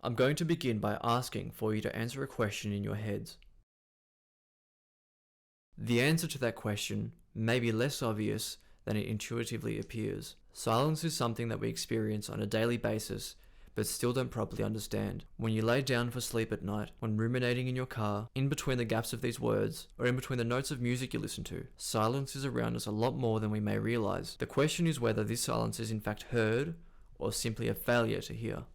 I'm going to begin by asking for you to answer a question in your heads. The answer to that question may be less obvious than it intuitively appears. Silence is something that we experience on a daily basis but still don't properly understand. When you lay down for sleep at night, when ruminating in your car, in between the gaps of these words, or in between the notes of music you listen to, silence is around us a lot more than we may realize. The question is whether this silence is in fact heard or simply a failure to hear.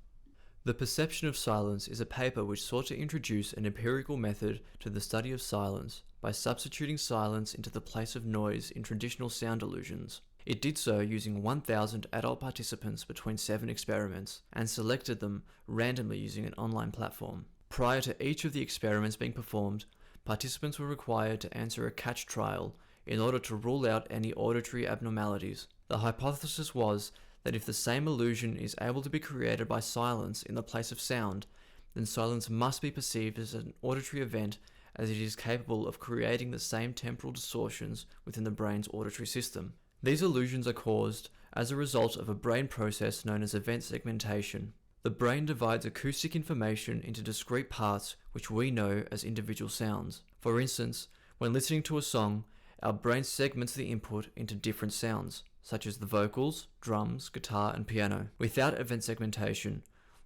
The Perception of Silence is a paper which sought to introduce an empirical method to the study of silence by substituting silence into the place of noise in traditional sound illusions. It did so using 1,000 adult participants between 7 experiments and selected them randomly using an online platform. Prior to each of the experiments being performed, participants were required to answer a catch trial in order to rule out any auditory abnormalities. The hypothesis was that if the same illusion is able to be created by silence in the place of sound, then silence must be perceived as an auditory event, as it is capable of creating the same temporal distortions within the brain's auditory system. These illusions are caused as a result of a brain process known as event segmentation. The brain divides acoustic information into discrete parts which we know as individual sounds. For instance, when listening to a song, our brain segments the input into different sounds, such as the vocals, drums, guitar, and piano. Without event segmentation,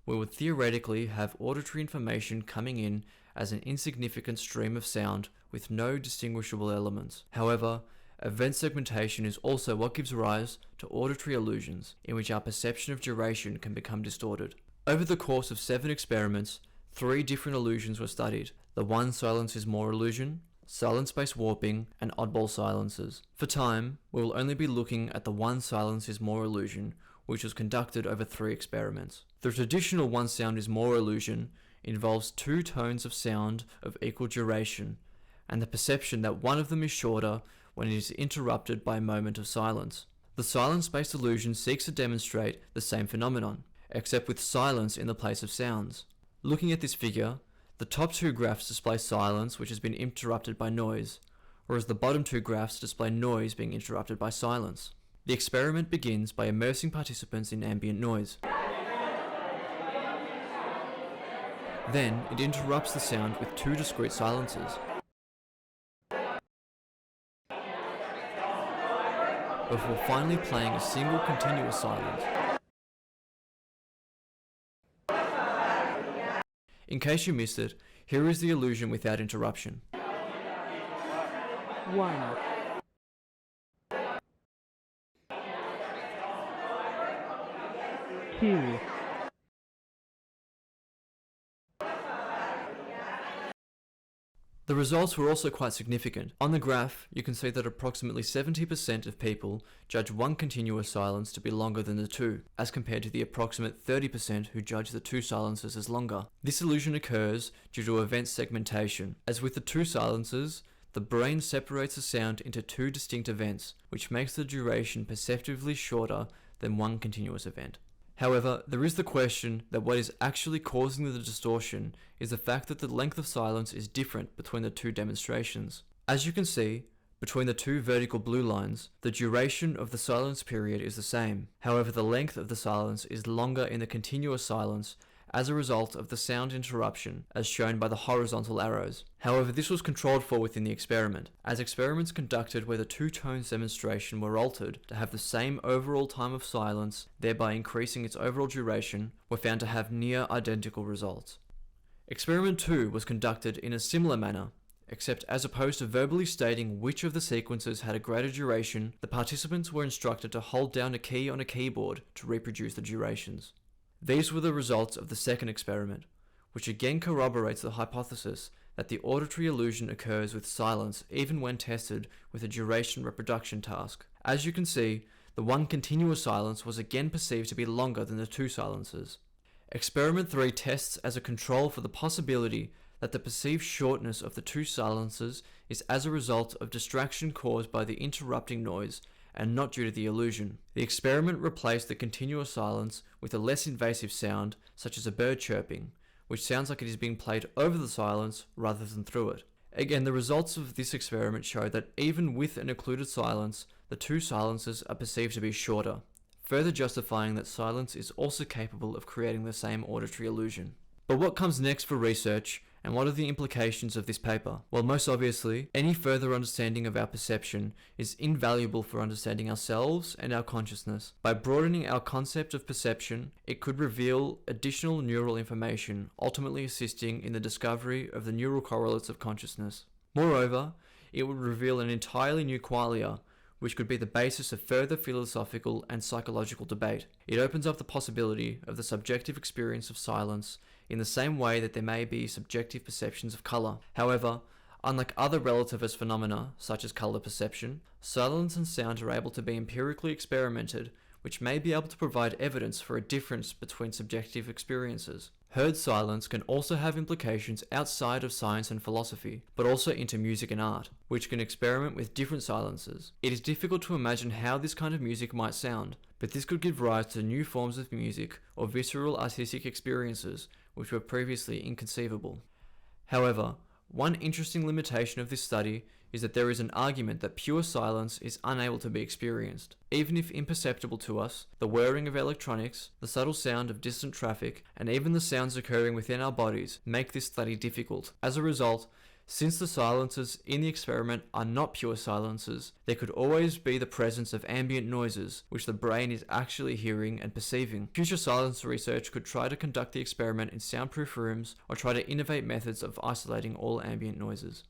we would theoretically have auditory information coming in as an insignificant stream of sound with no distinguishable elements. However, event segmentation is also what gives rise to auditory illusions, in which our perception of duration can become distorted. Over the course of 7 experiments, 3 different illusions were studied: the one silence is more illusion, silence-based warping, and oddball silences. For time, we will only be looking at the one silence is more illusion, which was conducted over 3 experiments. The traditional one sound is more illusion involves 2 tones of sound of equal duration, and the perception that one of them is shorter when it is interrupted by a moment of silence. The silence-based illusion seeks to demonstrate the same phenomenon, except with silence in the place of sounds. Looking at this figure, the top 2 graphs display silence which has been interrupted by noise, whereas the bottom 2 graphs display noise being interrupted by silence. The experiment begins by immersing participants in ambient noise. Then it interrupts the sound with 2 discrete silences, before finally playing a single continuous silence. In case you missed it, here is the illusion without interruption. 1, 2, The results were also quite significant. On the graph, you can see that approximately 70% of people judge one continuous silence to be longer than the 2, as compared to the approximate 30% who judge the 2 silences as longer. This illusion occurs due to event segmentation. As with the 2 silences, the brain separates the sound into 2 distinct events, which makes the duration perceptibly shorter than one continuous event. However, there is the question that what is actually causing the distortion is the fact that the length of silence is different between the 2 demonstrations. As you can see, between the 2 vertical blue lines, the duration of the silence period is the same. However, the length of the silence is longer in the continuous silence as a result of the sound interruption, as shown by the horizontal arrows. However, this was controlled for within the experiment, as experiments conducted where the 2 tones demonstration were altered to have the same overall time of silence, thereby increasing its overall duration, were found to have near identical results. Experiment 2 was conducted in a similar manner, except as opposed to verbally stating which of the sequences had a greater duration, the participants were instructed to hold down a key on a keyboard to reproduce the durations. These were the results of the second experiment, which again corroborates the hypothesis that the auditory illusion occurs with silence even when tested with a duration reproduction task. As you can see, the one continuous silence was again perceived to be longer than the 2 silences. Experiment 3 tests as a control for the possibility that the perceived shortness of the 2 silences is as a result of distraction caused by the interrupting noise and not due to the illusion. The experiment replaced the continuous silence with a less invasive sound, such as a bird chirping, which sounds like it is being played over the silence rather than through it. Again, the results of this experiment show that even with an occluded silence, the 2 silences are perceived to be shorter, further justifying that silence is also capable of creating the same auditory illusion. But what comes next for research, and what are the implications of this paper? Well, most obviously, any further understanding of our perception is invaluable for understanding ourselves and our consciousness. By broadening our concept of perception, it could reveal additional neural information, ultimately assisting in the discovery of the neural correlates of consciousness. Moreover, it would reveal an entirely new qualia, which could be the basis of further philosophical and psychological debate. It opens up the possibility of the subjective experience of silence in the same way that there may be subjective perceptions of color. However, unlike other relativist phenomena, such as color perception, silence and sound are able to be empirically experimented, which may be able to provide evidence for a difference between subjective experiences. Heard silence can also have implications outside of science and philosophy, but also into music and art, which can experiment with different silences. It is difficult to imagine how this kind of music might sound, but this could give rise to new forms of music or visceral artistic experiences which were previously inconceivable. However, one interesting limitation of this study is that there is an argument that pure silence is unable to be experienced. Even if imperceptible to us, the whirring of electronics, the subtle sound of distant traffic, and even the sounds occurring within our bodies make this study difficult. As a result, since the silences in the experiment are not pure silences, there could always be the presence of ambient noises, which the brain is actually hearing and perceiving. Future silence research could try to conduct the experiment in soundproof rooms or try to innovate methods of isolating all ambient noises.